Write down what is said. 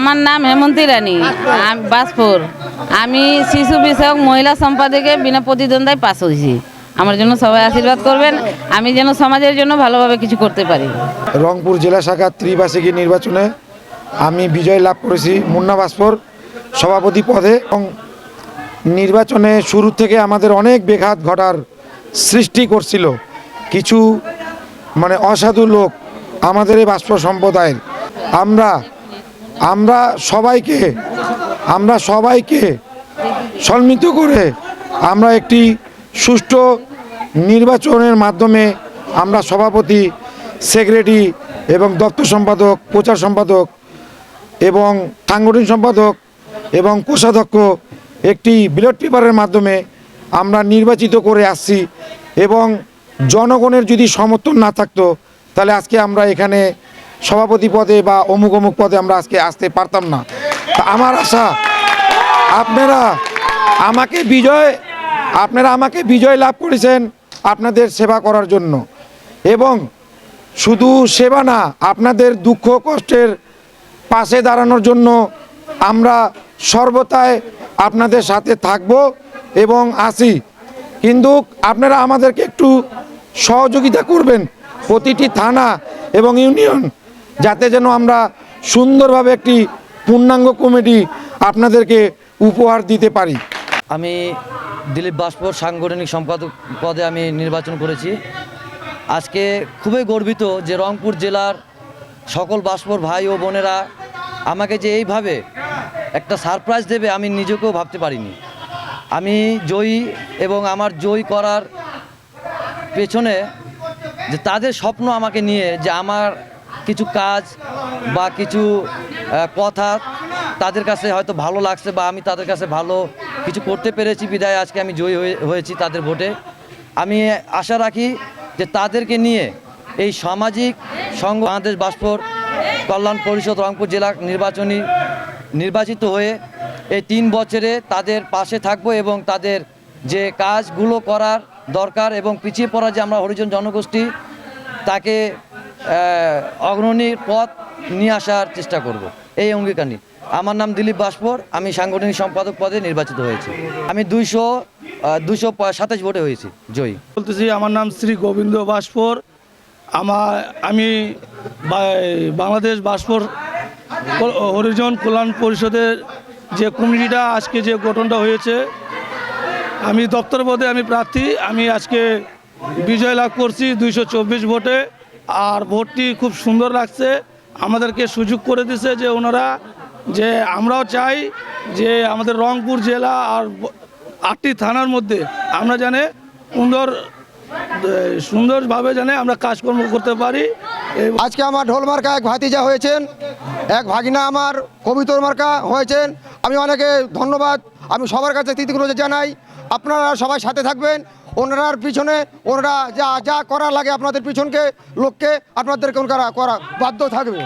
আমার নাম হেমন্তী রানী, বাসপুর। আমি শিশু বিষয়ক মহিলা সম্পাদকে বিনা প্রতিদ্বন্দ্বায় পাস হয়েছি। আমার জন্য সবাই আশীর্বাদ করবেন, আমি যেন সমাজের জন্য ভালোভাবে কিছু করতে পারি। রংপুর জেলা শাখা ত্রিবার্ষিকী নির্বাচনে আমি বিজয় লাভ করেছি মুন্না বাসপুর সভাপতি পদে। এবং নির্বাচনে শুরু থেকে আমাদের অনেক ব্যাঘাত ঘটার সৃষ্টি করছিল কিছু অসাধু লোক আমাদের এই বাষ্প সম্প্রদায়ের। আমরা সবাইকে সম্মিলিত করে আমরা একটি সুষ্ঠু নির্বাচনের মাধ্যমে আমরা সভাপতি, সেক্রেটারি এবং দপ্তর সম্পাদক, প্রচার সম্পাদক এবং সাংগঠনিক সম্পাদক এবং কোষাধ্যক্ষ একটি ব্যালট পেপারের মাধ্যমে আমরা নির্বাচিত করে আসছি। এবং জনগণের যদি সমর্থন না থাকতো তাহলে আজকে আমরা এখানে সভাপতি পদে বা অমুক অমুক পদে আমরা আজকে আসতে পারতাম না। তা আমার আশা আপনারা আমাকে বিজয় লাভ করেছেন আপনাদের সেবা করার জন্য, এবং শুধু সেবা না, আপনাদের দুঃখ কষ্টের পাশে দাঁড়ানোর জন্য আমরা সর্বদাই আপনাদের সাথে থাকব এবং আছি। কিন্তু আপনারা আমাদেরকে একটু সহযোগিতা করবেন প্রতিটি থানা এবং ইউনিয়ন, যাতে যেন আমরা সুন্দরভাবে একটি পূর্ণাঙ্গ কমিটি আপনাদেরকে উপহার দিতে পারি। আমি দিলীপ বাসপুর সাংগঠনিক সম্পাদক পদে আমি নির্বাচন করেছি। আজকে খুবই গর্বিত যে রংপুর জেলার সকল বাসপুর ভাই ও বোনেরা আমাকে যে এইভাবে একটা সারপ্রাইজ দেবে আমি নিজেকেও ভাবতে পারিনি। আমি জয়ী, এবং আমার জয়ী করার পেছনে যে তাদের স্বপ্ন আমাকে নিয়ে যে আমার কিছু কাজ বা কিছু কথা তাদের কাছে হয়তো ভালো লাগছে, বা আমি তাদের কাছে ভালো কিছু করতে পেরেছি বিধায় আজকে আমি জয়ী হয়েছি তাদের ভোটে। আমি আশা রাখি যে তাদেরকে নিয়ে এই সামাজিক সংঘ বাংলাদেশ বাসপুর কল্যাণ পরিষদ রংপুর জেলা নির্বাচিত হয়ে এই 3 বছরে তাদের পাশে থাকবো, এবং তাদের যে কাজগুলো করার দরকার এবং পিছিয়ে পড়া যে আমরা হরিজন জনগোষ্ঠী তাকে অগ্রণীর পথ নিয়ে আসার চেষ্টা করব, এই অঙ্গীকার নিয়ে। আমার নাম দিলীপ বাসপুর, আমি সাংগঠনিক সম্পাদক পদে নির্বাচিত হয়েছি। আমি 227 ভোটে হয়েছি জয়ী। বলতেছি আমার নাম শ্রী গোবিন্দ বাসপুর। আমি বাংলাদেশ বাসপুর হরিজন কল্যাণ পরিষদের যে কমিটিটা আজকে যে গঠনটা হয়েছে, আমি দপ্তর পদে আমি প্রার্থী। আমি আজকে বিজয় লাভ করছি 224 ভোটে। আর ভোটটি খুব সুন্দর লাগছে, আমাদেরকে সুযোগ করে দিছে যে ওনারা, যে আমরাও চাই যে আমাদের রংপুর জেলা আর 8টি থানার মধ্যে আমরা জানে সুন্দরভাবে জানে আমরা কাজকর্ম করতে পারি। আজকে আমার ঢোল মার্কা এক ভাতিজা হয়েছেন, এক ভাগিনা আমার কবিতর মার্কা হয়েছেন। আমি অনেকে ধন্যবাদ আমি সবার কাছে কৃতজ্ঞতা জানাই। আপনারা সবাই সাথে থাকবেন, ওনার পিছনে ওনারা যা যা করা লাগে আপনাদের পিছনকে লোককে আপনাদেরকে করা বাধ্য থাকবে।